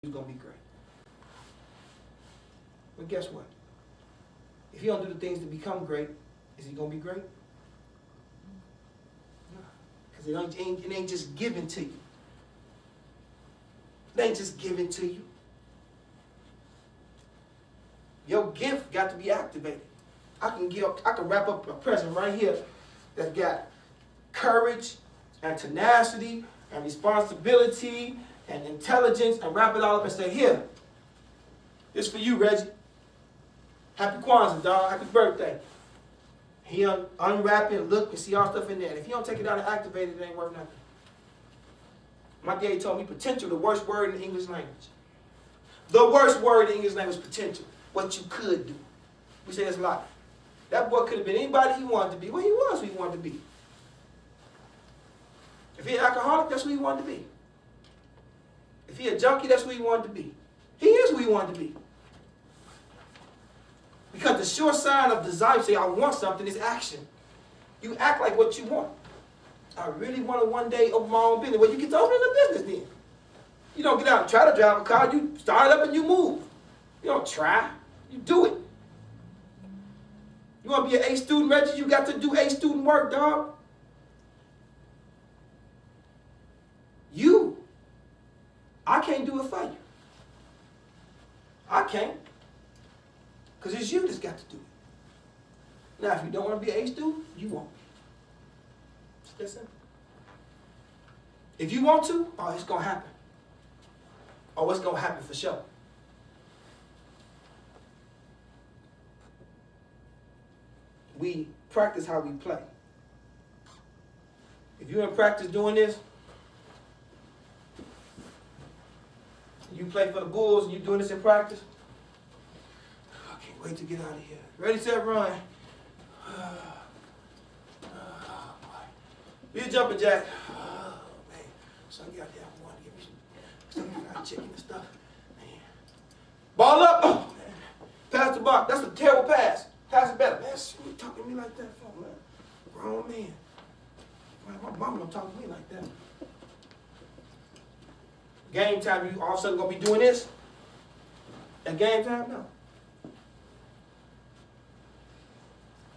he's going to be great. But guess what? If he don't do the things to become great, is he going to be great? No. Because it ain't just given to you. It ain't just given to you. Your gift got to be activated. I can wrap up a present right here that got courage and tenacity and responsibility and intelligence and wrap it all up and say, here, this for you, Reggie. Happy Kwanzaa, dog. Happy birthday. He unwrap it, look, and see all stuff in there. And if you don't take it out and activate it, it ain't worth nothing. My daddy told me potential, the worst word in the English language. The worst word in the English language is potential. What you could do. We say that's life. That boy could have been anybody he wanted to be. Well, he was who he wanted to be. If he an alcoholic, that's who he wanted to be. If he a junkie, that's who he wanted to be. He is who he wanted to be. Because the sure sign of desire, say I want something, is action. You act like what you want. I really want to one day open my own business. Well, you get to open a business then. You don't get out and try to drive a car. You start it up and you move. You don't try. You do it. You want to be an A student, Reggie? You got to do A student work, dog. You. I can't do it for you. I can't. Because it's you that's got to do it. Now, if you don't want to be an A student, you won't be. It's that simple. If you want to, oh, it's going to happen. Oh, it's going to happen for sure. We practice how we play. If you're in practice doing this, you play for the Bulls and you're doing this in practice, I can't wait to get out of here. Ready, set, run. Be a jumping jack. Oh, man. Son, you out there, I want to give me some fried chicken and stuff. Man. Ball up. Oh, man. Pass the ball. That's a terrible pass. Pass it better. Man, what you talking to me like that for, man? Grown man. Man, my mama don't talk to me like that. Game time, you all of a sudden going to be doing this? At game time? No.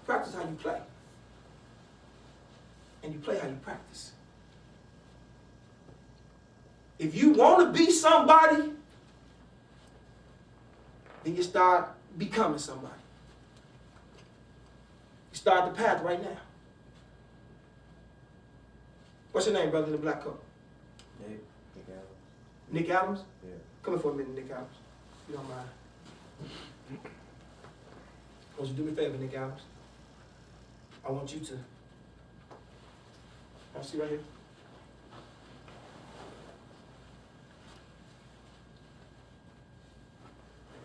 Practice how you play. And you play how you practice. If you want to be somebody, then you start becoming somebody. You start the path right now. What's your name, brother, in the black coat? Nick Adams. Nick Adams? Yeah. Come here for a minute, Nick Adams, if you don't mind. I want you to do me a favor, Nick Adams. I want you to, see right here?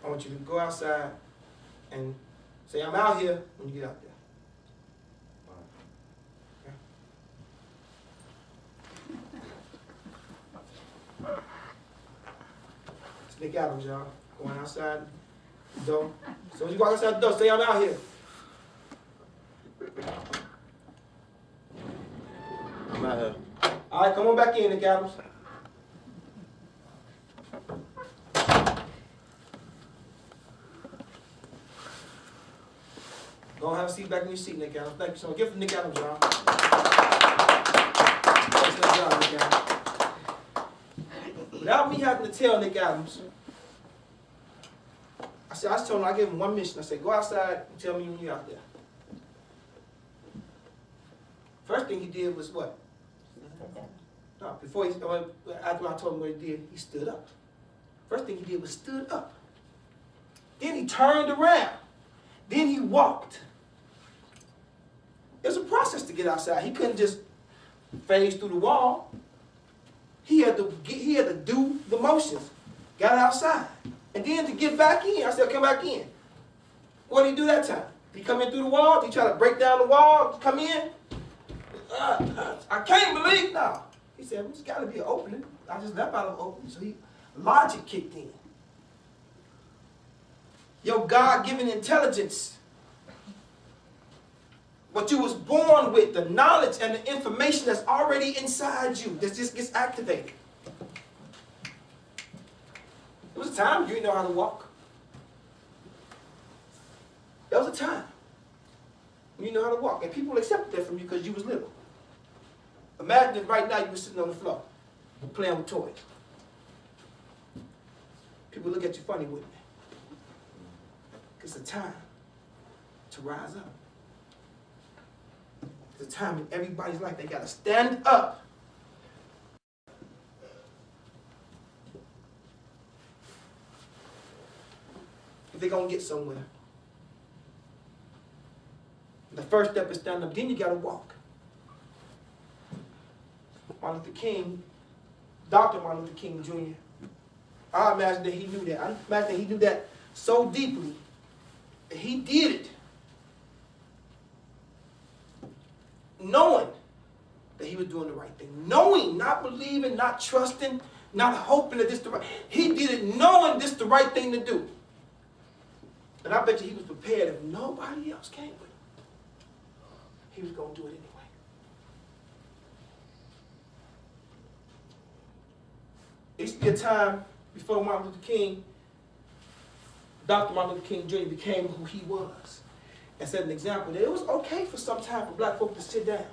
I want you to go outside and say, I'm out here when you get out there. It's Nick Adams, y'all. Going outside the door. So when you go outside the door, say I'm out here. I'm out here. All right, come on back in, Nick Adams. Go and have a seat back in your seat, Nick Adams. Thank you so much. Give it to Nick Adams, y'all. Good job, Nick Adams. Without me having to tell Nick Adams, I just told him, I gave him one mission. I said, go outside and tell me when you're out there. First thing he did was what? No, after I told him what he did, he stood up. First thing he did was stood up. Then he turned around. Then he walked. It was a process to get outside. He couldn't just phase through the wall. He had to do the motions. Got outside. And then to get back in, I said, come back in. What did he do that time? Did he come in through the wall? Did he try to break down the wall to come in? I can't believe now. He said, there's got to be an opening. I just left out of the opening. So logic kicked in. Your God-given intelligence, what you was born with, the knowledge and the information that's already inside you, that just gets activated. was a time you didn't know how to walk. There was a time you didn't know how to walk, and people accepted that from you because you was little. Imagine if right now you were sitting on the floor playing with toys. People look at you funny, wouldn't they? It's a time to rise up. It's a time in everybody's life they got to stand up. If they're going to get somewhere. The first step is stand up, then you got to walk. Martin Luther King, Dr. Martin Luther King Jr., I imagine that he knew that. I imagine that he knew that so deeply that he did it knowing that he was doing the right thing. Knowing, not believing, not trusting, not hoping that this the right. He did it knowing this the right thing to do. And I bet you he was prepared if nobody else came with him. He was going to do it anyway. There used to be a time before Martin Luther King, Dr. Martin Luther King Jr. became who he was and set an example that it was okay for some time for black folk to sit down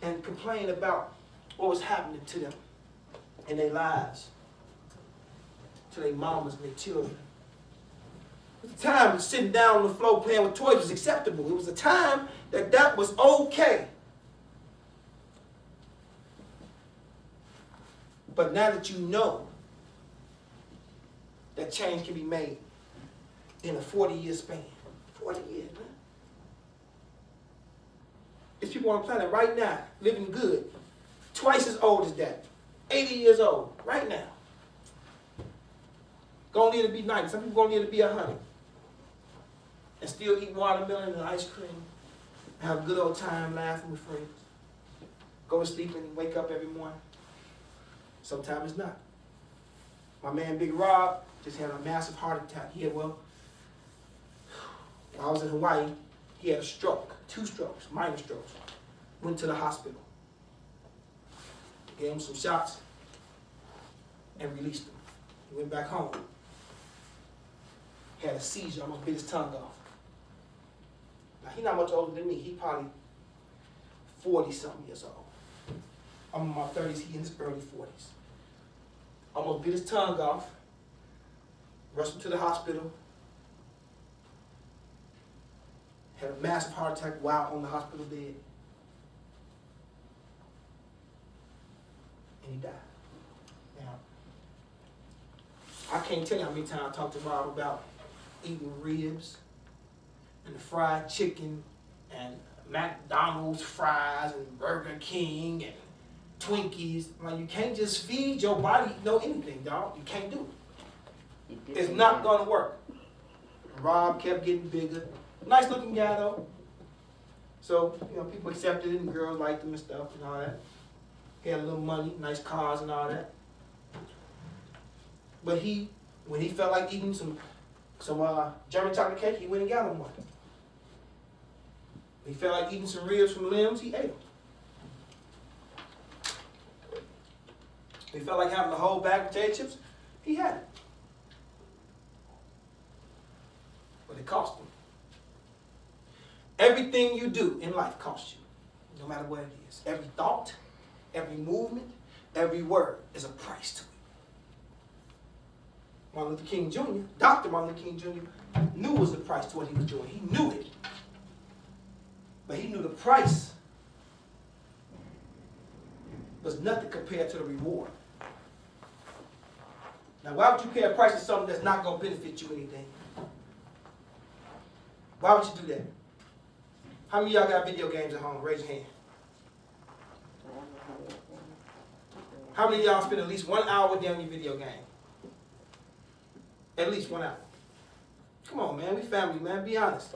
and complain about what was happening to them in their lives, to their mamas and their children. It was a time sitting down on the floor playing with toys was acceptable. It was a time that was okay. But now that you know that change can be made in a 40-year span. 40 years, man. There's people on the planet right now living good, twice as old as that, 80 years old, right now. Gonna need to be 90. Some people gonna need to be 100. And still eat watermelon and ice cream, and have a good old time laughing with friends. Go to sleep and wake up every morning. Sometimes it's not. My man Big Rob just had a massive heart attack. While I was in Hawaii, he had a stroke, 2 strokes, minor strokes. Went to the hospital. Gave him some shots and released him. He went back home. Had a seizure, almost bit his tongue off. Now, he's not much older than me. He probably 40-something years old. I'm in my 30s, he in his early 40s. Almost bit his tongue off. Rushed him to the hospital. Had a massive heart attack while on the hospital bed. And he died. Now, I can't tell you how many times I talked to Rob about eating ribs and the fried chicken and McDonald's fries and Burger King and Twinkies. Like, you can't just feed your body anything, dog. You can't do it. It's not going to work. Rob kept getting bigger. Nice looking guy though. So, people accepted it and girls liked him and stuff and all that. He had a little money, nice cars and all that. But when he felt like eating some German chocolate cake, he went and got him one. He felt like eating some ribs from Limbs, he ate them. He felt like having a whole bag of potato chips, he had it. But it cost him. Everything you do in life costs you, no matter what it is. Every thought, every movement, every word is a price to it. Martin Luther King Jr., Dr. Martin Luther King Jr. knew was the price to what he was doing. He knew it. But he knew the price was nothing compared to the reward. Now, why would you pay a price for something that's not going to benefit you anything? Why would you do that? How many of y'all got video games at home? Raise your hand. How many of y'all spend at least 1 hour with them on your video game? At least 1 hour. Come on, man. We family, man. Be honest.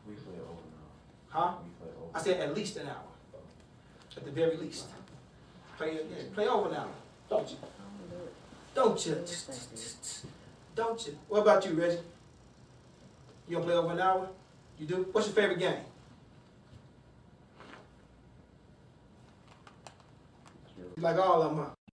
We play over now. Huh? We play over. I said at least an hour. At the very least. Play over an hour. Don't you? Don't you? Don't you? What about you, Reggie? You don't play over an hour? You do? What's your favorite game? Like all of them, huh?